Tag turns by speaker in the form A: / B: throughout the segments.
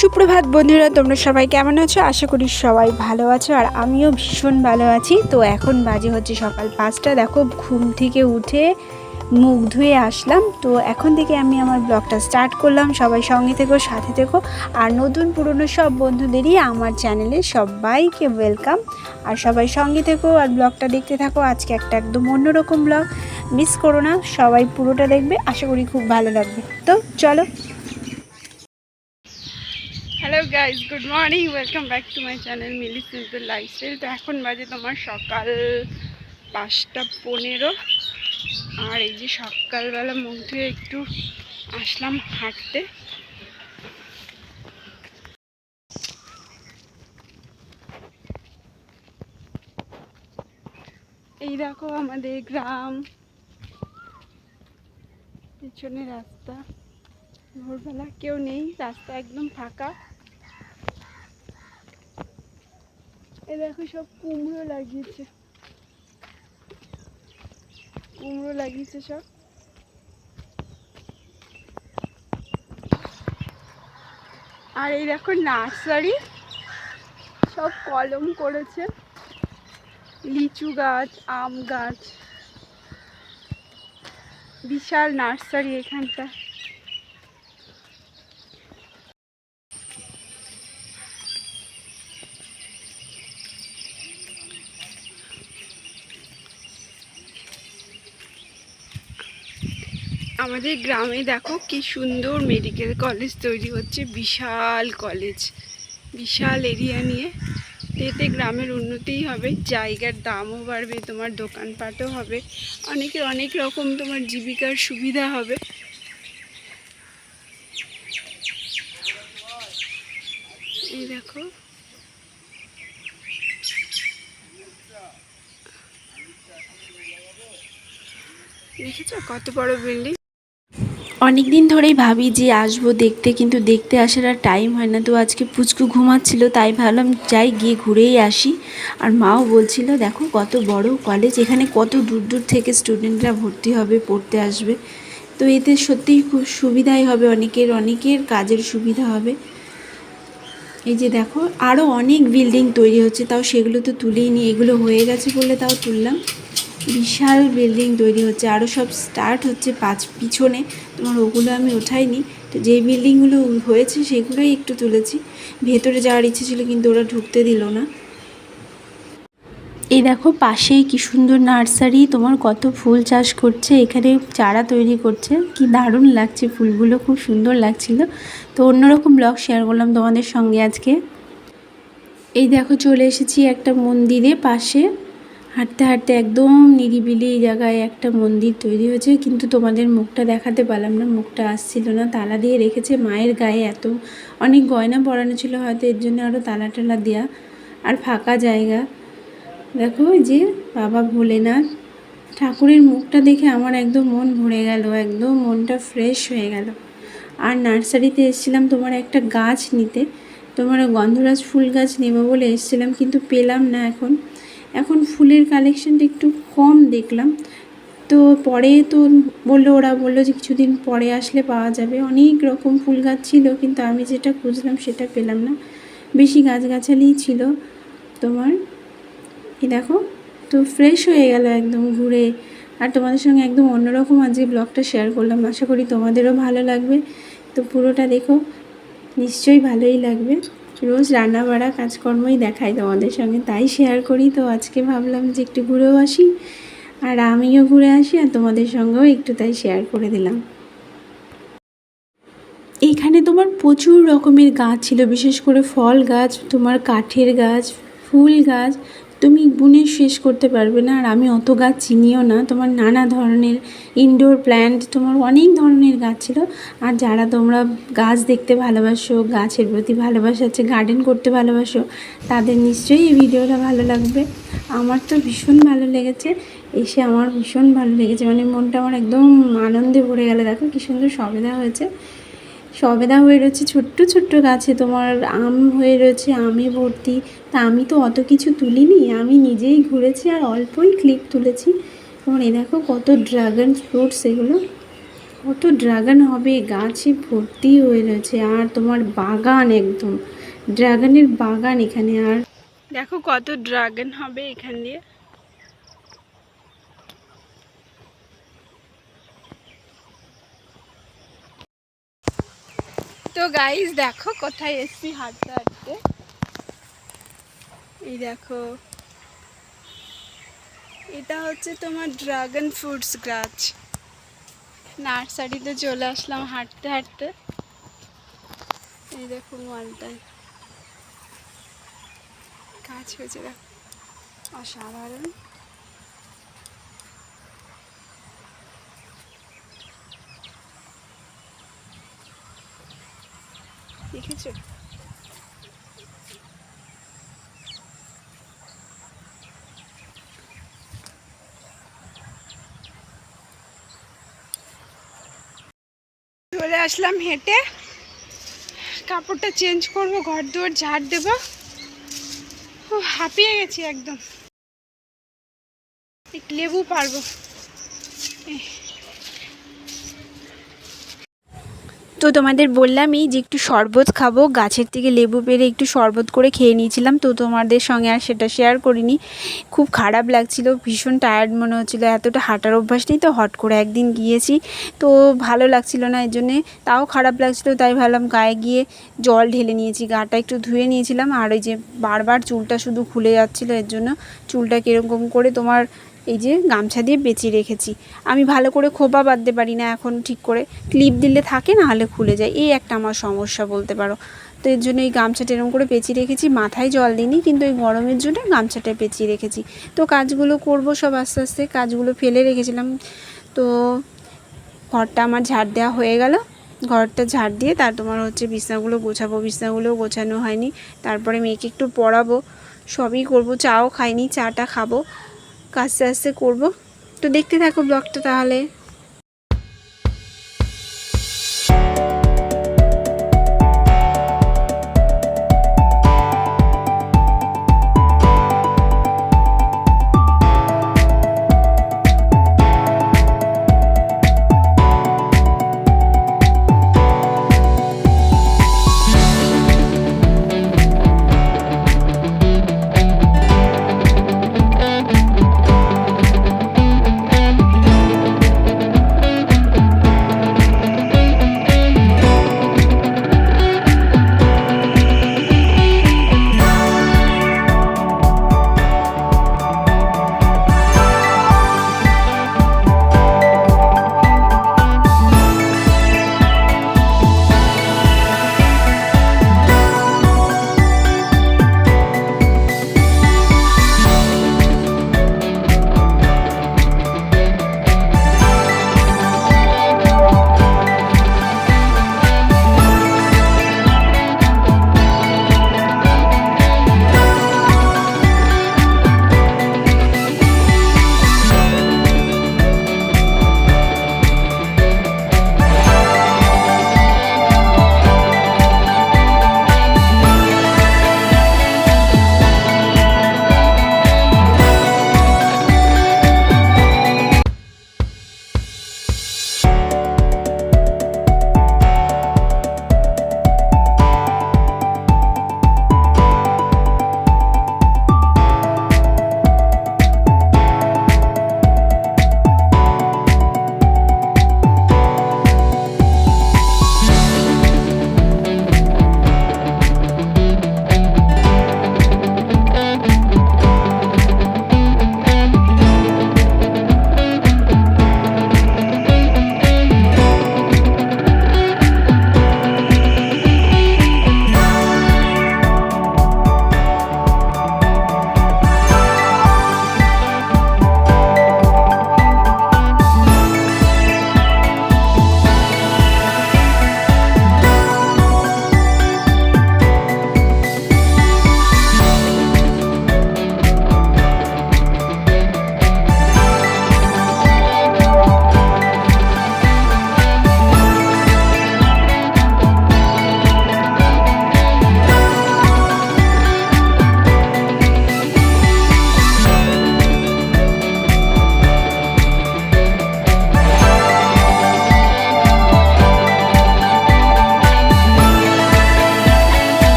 A: সুপ্রভাত বন্ধুরা, তোমরা সবাই কেমন আছো? আশা করি সবাই ভালো আছো আর আমিও ভীষণ ভালো আছি। তো এখন বাজে হচ্ছে সকাল 5টা। দেখো, ঘুম থেকে উঠে মুখ ধুয়ে আসলাম। তো এখন থেকে আমি আমার ব্লগটা স্টার্ট করলাম। সবাই সঙ্গে থেকো, সাথে থেকো। আর নতুন পুরনো সব বন্ধুদেরই আমার চ্যানেলে সবাইকে ওয়েলকাম। আর সবাই সঙ্গে থেকো আর ব্লগটা দেখতে থাকো। আজকে একটা একদম অন্যরকম ব্লগ, মিস করো না, সবাই পুরোটা দেখবে। আশা করি খুব ভালো লাগবে। তো চলো। Hello guys, good morning, welcome back to my channel Mili simple lifestyle. তো এখন বাজে তোমার সকাল 5টা 15। আর এই যে সকালবেলা মুখ ধুয়ে একটু আসলাম হাঁটতে। এই দেখো আমাদের গ্রাম, পিছনে রাস্তা। ভোরবেলা কেউ নেই, রাস্তা একদম ফাঁকা। এই দেখো সব কুমড়ো লাগিয়েছে সব। আর এই দেখো নার্সারি, সব কলম করেছে, লিচু গাছ, আম গাছ, বিশাল নার্সারি এখানটা। আমাদের গ্রামে দেখো কি সুন্দর মেডিকেল কলেজ তৈরি হচ্ছে, বিশাল কলেজ, বিশাল এরিয়া নিয়ে। এতে গ্রামের উন্নতিই হবে, জায়গার দামও বাড়বে, তোমার দোকানপাটও হবে, অনেকের অনেক রকম তোমার জীবিকার সুবিধা হবে। এই দেখো, দেখেছো কত বড় বিল্ডিং। অনেক দিন ধরেই ভাবি যে আসবো দেখতে, কিন্তু দেখতে আসার আর টাইম হয় না। তো আজকে পুচকু ঘুমাচ্ছিল, তাই ভাবলাম যাই, গিয়ে ঘুরেই আসি। আর মাও বলছিল দেখো কত বড় কলেজ, এখানে কত দূর দূর থেকে স্টুডেন্টরা ভর্তি হবে, পড়তে আসবে। তো এতে সত্যিই খুব সুবিধাই হবে, অনেকের কাজের সুবিধা হবে। এই যে দেখো আরও অনেক বিল্ডিং তৈরি হচ্ছে, তাও সেগুলো তো তুলেই নি, এগুলো হয়ে গেছে বলে তাও তুললাম। বিশাল বিল্ডিং তৈরি হচ্ছে, আরও সব স্টার্ট হচ্ছে পিছনে, তোমার ওগুলো আমি ওঠাইনি। তো যেই বিল্ডিংগুলো হয়েছে সেগুলোই একটু তুলেছি। ভেতরে যাওয়ার ইচ্ছে ছিল কিন্তু ওরা ঢুকতে দিল না। এই দেখো পাশেই কি সুন্দর নার্সারি, তোমার কত ফুল চাষ করছে, এখানে চারা তৈরি করছে, কি দারুণ লাগছে, ফুলগুলো খুব সুন্দর লাগছিল। তো অন্যরকম ব্লগ শেয়ার করলাম তোমাদের সঙ্গে আজকে। এই দেখো চলে এসেছি একটা মন্দিরে পাশে, হাঁটতে হাঁটতে একদম নিরিবিলি জায়গায় একটা মন্দির তৈরি হয়েছে, কিন্তু তোমাদের মুখটা দেখাতে পারলাম না, মুখটা আসছিল না, তালা দিয়ে রেখেছে। মায়ের গায়ে এত অনেক গয়না পরানো ছিল, হয়তো এর জন্য আরও তালা টালা দেওয়া। আর ফাঁকা জায়গা দেখো, যে বাবা ভোলেনাথ ঠাকুরের মুখটা দেখে আমার একদম মন ভরে গেল, একদম মনটা ফ্রেশ হয়ে গেল। আর নার্সারিতে এসেছিলাম তোমার একটা গাছ নিতে, তোমার গন্ধরাজ ফুল গাছ নেব বলে এসেছিলাম, কিন্তু পেলাম না। এখন ফুলের কালেকশানটা একটু কম দেখলাম। তো পরে তো ওরা বললো যে কিছুদিন পরে আসলে পাওয়া যাবে। অনেক রকম ফুল গাছ ছিল, কিন্তু আমি যেটা খুঁজলাম সেটা পেলাম না, বেশি গাছগাছালিই ছিল তোমার। এই দেখো, তো ফ্রেশ হয়ে গেল একদম ঘুরে। আর তোমাদের সঙ্গে একদম অন্যরকম আজকে ব্লগটা শেয়ার করলাম, আশা করি তোমাদেরও ভালো লাগবে। তো পুরোটা দেখো, নিশ্চয়ই ভালোই লাগবে। রোজ রান্না বাড়া কাজকর্মই দেখাই তোমাদের সঙ্গে, তাই শেয়ার করি। তো আজকে ভাবলাম যে একটু ঘুরেও আসি, আর আমিও ঘুরে আসি, আর তোমাদের সঙ্গেও একটু তাই শেয়ার করে দিলাম। এইখানে তোমার প্রচুর রকমের গাছ ছিল, বিশেষ করে ফল গাছ, তোমার কাঠের গাছ, ফুল গাছ, তুমি গুনে শেষ করতে পারবে না। আর আমি অত গাছ চিনিও না, তোমার নানা ধরনের ইনডোর প্ল্যান্ট, তোমার অনেক ধরনের গাছ ছিল। আর যারা তোমরা গাছ দেখতে ভালোবাসো, গাছের প্রতি ভালোবাসা আছে, গার্ডেন করতে ভালোবাসো, তাদের নিশ্চয়ই এই ভিডিওটা ভালো লাগবে। আমার তো ভীষণ ভালো লেগেছে, এসে আমার ভীষণ ভালো লেগেছে, মানে মনটা আমার একদম আনন্দে ভরে গেল। দেখো কী সুন্দর সবেদা হয়েছে, সবেদা হয়ে রয়েছে ছোট্ট ছোট্ট গাছে, তোমার আম হয়ে রয়েছে, আমে ভর্তি। তা আমি তো অত কিছু তুলিনি, আমি নিজেই ঘুরেছি আর অল্পই ক্লিপ তুলেছি। তোমার এই দেখো কত ড্রাগন ফ্রুটস, এগুলো কত ড্রাগন হবে, গাছে ভর্তি হয়ে রয়েছে। আর তোমার বাগান, একদম ড্রাগনের বাগান এখানে। আর দেখো কত ড্রাগন হবে এখান দিয়ে। তো গাইস দেখো কোথায় এসছি হাঁটতে হাঁটতে। এই দেখো, এটা হচ্ছে তোমার ড্রাগন ফ্রুটস গাছ। নার্সারিতে চলে আসলাম হাঁটতে হাঁটতে। এই দেখো মালটায় গাছ হয়েছে, দেখো অসাধারণ। দেখেছো? চলে আসলাম হেঁটে, কাপড়টা চেঞ্জ করব, ঘর দুয়ার ঝাড় দেবো। হাঁপিয়ে গেছি একদম। একটু লেবু পারবো। তো তোমাদের বললামই যে একটু শরবত খাবো, গাছের থেকে লেবু পেড়ে একটু শরবত করে খেয়ে নিয়েছিলাম। তো তোমাদের সঙ্গে আর সেটা শেয়ার করিনি। খুব খারাপ লাগছিল, ভীষণ টায়ার্ড মনে হচ্ছিলো। এতটা হাঁটার অভ্যাস নেই তো, হট করে একদিন গিয়েছি তো ভালো লাগছিল না, এর জন্যে তাও খারাপ লাগছিলো। তাই ভাবলাম গায়ে গিয়ে জল ঢেলে নিয়েছি, গাটা একটু ধুয়ে নিয়েছিলাম। আর ওই যে বারবার চুলটা শুধু খুলে যাচ্ছিলো, এর জন্য চুলটা কীরকম করে তোমার এই যে গামছা দিয়ে পেঁচিয়ে রেখেছি। আমি ভালো করে খোপা বাঁধতে পারি না এখন ঠিক করে, ক্লিপ দিলে থাকে, না হলে খুলে যায়। এই একটা আমার সমস্যা বলতে পারো। তো এর জন্য এই গামছাটা এরকম করে পেঁচিয়ে রেখেছি। মাথায় জল দিইনি, কিন্তু এই গরমের জন্য গামছাটা পেঁচিয়ে রেখেছি। তো কাজগুলো করব সব আস্তে আস্তে। কাজগুলো ফেলে রেখেছিলাম। তো ঘরটা আমার ঝাড় দেওয়া হয়ে গেল। ঘরটা ঝাড় দিয়ে তার তোমার হচ্ছে বিছনাগুলো গোছাবো। বিছনাগুলোও গোছানো হয়নি। তারপরে মেয়েকে একটু পড়াবো, সবই করব। চাও খাইনি, চাটা খাবো, আস্তে আস্তে করব। তো দেখতে থাকো ব্লগটা তাহলে।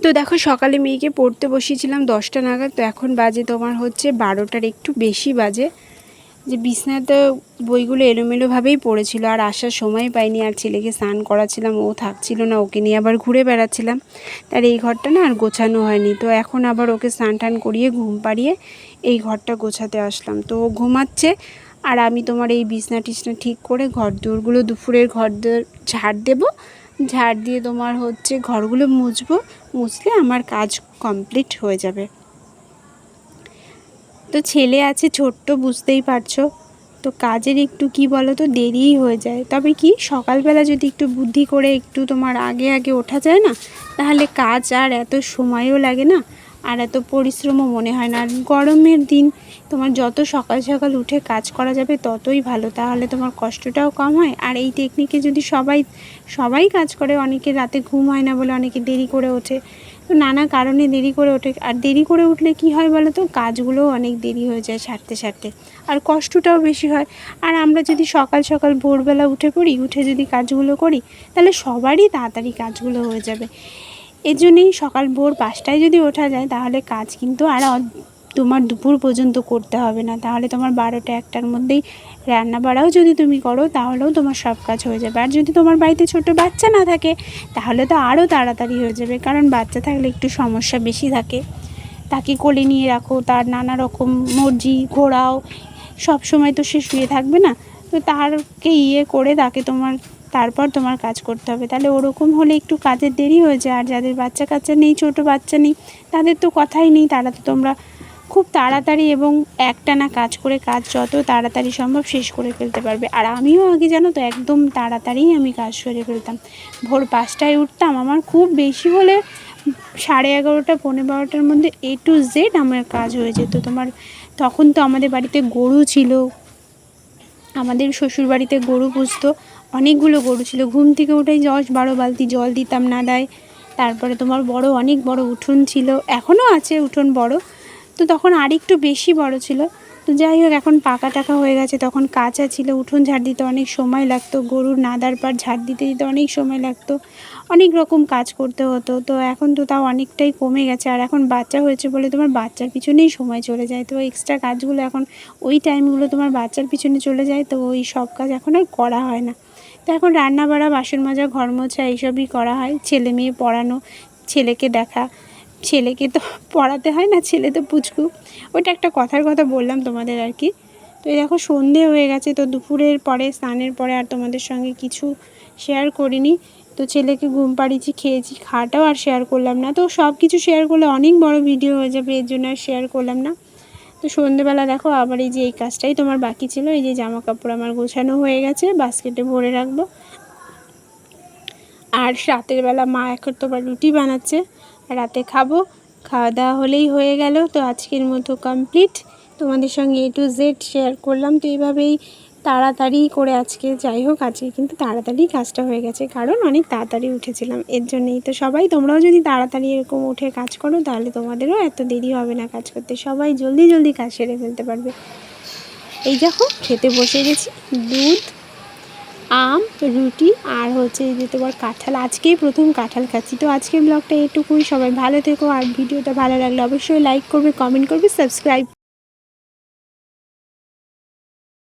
A: তো দেখো সকালে মেয়েকে পড়তে বসিয়েছিলাম 10টা নাগাদ, তো এখন বাজে তোমার হচ্ছে 12টার একটু বেশি বাজে। যে বিছনাতে বইগুলো এলোমেলোভাবেই পড়েছিল, আর আসার সময় পাইনি, আর ছেলেকে স্নান করাচ্ছিলাম, ও থাকছিল না, ওকে নিয়ে আবার ঘুরে বেড়াচ্ছিলাম, তার এই ঘরটা না আর গোছানো হয়নি। তো এখন আবার ওকে স্নান টান করিয়ে ঘুম পাড়িয়ে এই ঘরটা গোছাতে আসলাম। তো ও ঘুমাচ্ছে, আর আমি তোমার এই বিছনা টিছনা ঠিক করে ঘর দোরগুলো দুপুরের ঘর দোর ঝাড় দেবো, ঝাড় দিয়ে তোমার হচ্ছে ঘরগুলো মুছবো, মুছলে আমার কাজ কমপ্লিট হয়ে যাবে। তো ছেলে আছে ছোট্ট, বুঝতেই পারছো, তো কাজের একটু কি বলো তো দেরিই হয়ে যায়। তবে কি সকালবেলা যদি একটু বুদ্ধি করে একটু তোমার আগে আগে ওঠা যায় না, তাহলে কাজ আর এত সময়ও লাগে না, আর এত পরিশ্রমও মনে হয় না। আর গরমের দিন তোমার যত সকাল সকাল উঠে কাজ করা যাবে ততই ভালো, তাহলে তোমার কষ্টটাও কম হয়। আর এই টেকনিকে যদি সবাই কাজ করে, অনেকে রাতে ঘুম হয় না বলে অনেকে দেরি করে ওঠে, তো নানা কারণে দেরি করে ওঠে। আর দেরি করে উঠলে কি হয় বলো তো, কাজগুলোও অনেক দেরি হয়ে যায় সারতে সারতে, আর কষ্টটাও বেশি হয়। আর আমরা যদি সকাল সকাল ভোরবেলা উঠে পড়ি, উঠে যদি কাজগুলো করি, তাহলে সবারই তাড়াতাড়ি কাজগুলো হয়ে যাবে। এর জন্যই সকাল ভোর 5টায় যদি ওঠা যায়, তাহলে কাজ কিন্তু আর তোমার দুপুর পর্যন্ত করতে হবে না, তাহলে তোমার 12টা 1টার মধ্যেই রান্না বাড়াও যদি তুমি করো, তাহলেও তোমার সব কাজ হয়ে যাবে। আর যদি তোমার বাড়িতে ছোট বাচ্চা না থাকে, তাহলে তো আরও তাড়াতাড়ি হয়ে যাবে, কারণ বাচ্চা থাকলে একটু সমস্যা বেশি থাকে। তাকে কোলে নিয়ে রাখো, তার নানা রকম মর্জি ঘোরাও, সব সময় তো সে শুয়ে থাকবে না, তো তারকে করে তাকে তারপর তোমার কাজ করতে হবে। তাহলে ওরকম হলে একটু কাজের দেরি হয়ে যায়। আর যাদের বাচ্চা কাচ্চা নেই, ছোট বাচ্চা নেই, তাদের তো কথাই নেই, তারা তো তোমরা খুব তাড়াতাড়ি এবং একটানা কাজ করে কাজ যত তাড়াতাড়ি সম্ভব শেষ করে ফেলতে পারবে। আর আমিও আগে জানো তো একদম তাড়াতাড়িই আমি কাজ সেরে ফেলতাম, ভোর 5টায় উঠতাম, আমার খুব বেশি হলে 11:30 পৌনে 12টার মধ্যে A to Z আমার কাজ হয়ে যেত। তখন তো আমাদের বাড়িতে গরু ছিল, আমাদের শ্বশুর বাড়িতে গরু পুষতো, অনেকগুলো গরু ছিল। ঘুম থেকে উঠেই 10-12 বালতি জল দিতাম নাদায়। তারপরে তোমার অনেক বড় উঠোন ছিল, এখনও আছে উঠোন বড়, তো তখন আরেকটু বেশি বড় ছিল। তো যাই হোক, এখন পাকা টাকা হয়ে গেছে, তখন কাঁচা ছিল, উঠোন ঝাড় দিতে অনেক সময় লাগতো, গরুর নাদার পার ঝাড় দিতে অনেক সময় লাগতো, অনেক রকম কাজ করতে হতো। তো এখন তো তাও অনেকটাই কমে গেছে, আর এখন বাচ্চা হয়েছে বলে তোমার বাচ্চার পিছনেই সময় চলে যায়, তো এক্সট্রা কাজগুলো এখন ওই টাইমগুলো তোমার বাচ্চার পিছনে চলে যায়, তো ওই সব কাজ এখন আর করা হয় না। তো এখন রান্না বাড়া, বাসন মাজা, ঘর মোছা এইসবই করা হয়, ছেলে মেয়ে পড়ানো, ছেলেকে দেখা, ছেলেকে তো পড়াতে হয় না, ছেলে তো পুচকু। ওইটা একটা কথার কথা বললাম তোমাদের আর কি। তো এই দেখো সন্ধে হয়ে গেছে, তো দুপুরের পরে স্নানের পরে আর তোমাদের সঙ্গে কিছু শেয়ার করিনি। তো ছেলেকে ঘুম পাড়িয়েছি, খেয়েছি, খাওয়াটাও আর শেয়ার করলাম না, তো সব কিছু শেয়ার করলে অনেক বড় ভিডিও হয়ে যাবে, এর জন্য আর শেয়ার করলাম না। তো সন্ধেবেলা দেখো আবার এই যে এই কাজটাই তোমার বাকি ছিল, এই যে জামা কাপড় আমার গোছানো হয়ে গেছে, বাস্কেটে ভরে রাখবো। আর রাতের বেলা মা এখন তোমার রুটি বানাচ্ছে, রাতে খাবো, খাওয়া দাওয়া হলেই হয়ে গেল। তো আজকের মতো কমপ্লিট, তোমাদের সঙ্গে A to Z শেয়ার করলাম। তো এইভাবেই তাড়াতাড়ি করে আজকে, যাই হোক আজকে কিন্তু তাড়াতাড়ি কাজটা হয়ে গেছে, কারণ অনেক তাড়াতাড়ি উঠেছিলাম, এর জন্যই। তো সবাই তোমরাও যদি তাড়াতাড়ি এরকম উঠে কাজ করো, তাহলে তোমাদেরও এত দেরি হবে না কাজ করতে, সবাই জলদি জলদি কাজ সেরে ফেলতে পারবে। এই দেখো খেতে বসে গেছি, দুধ, আম, রুটি, আর হচ্ছে এই যে তোমার কাঁঠাল, আজকেই প্রথম কাঁঠাল খাচ্ছি। তো আজকের ব্লগটা এটুকুই, সবাই ভালো থেকো, আর ভিডিওটা ভালো লাগলে অবশ্যই লাইক করবে, কমেন্ট করবে, সাবস্ক্রাইব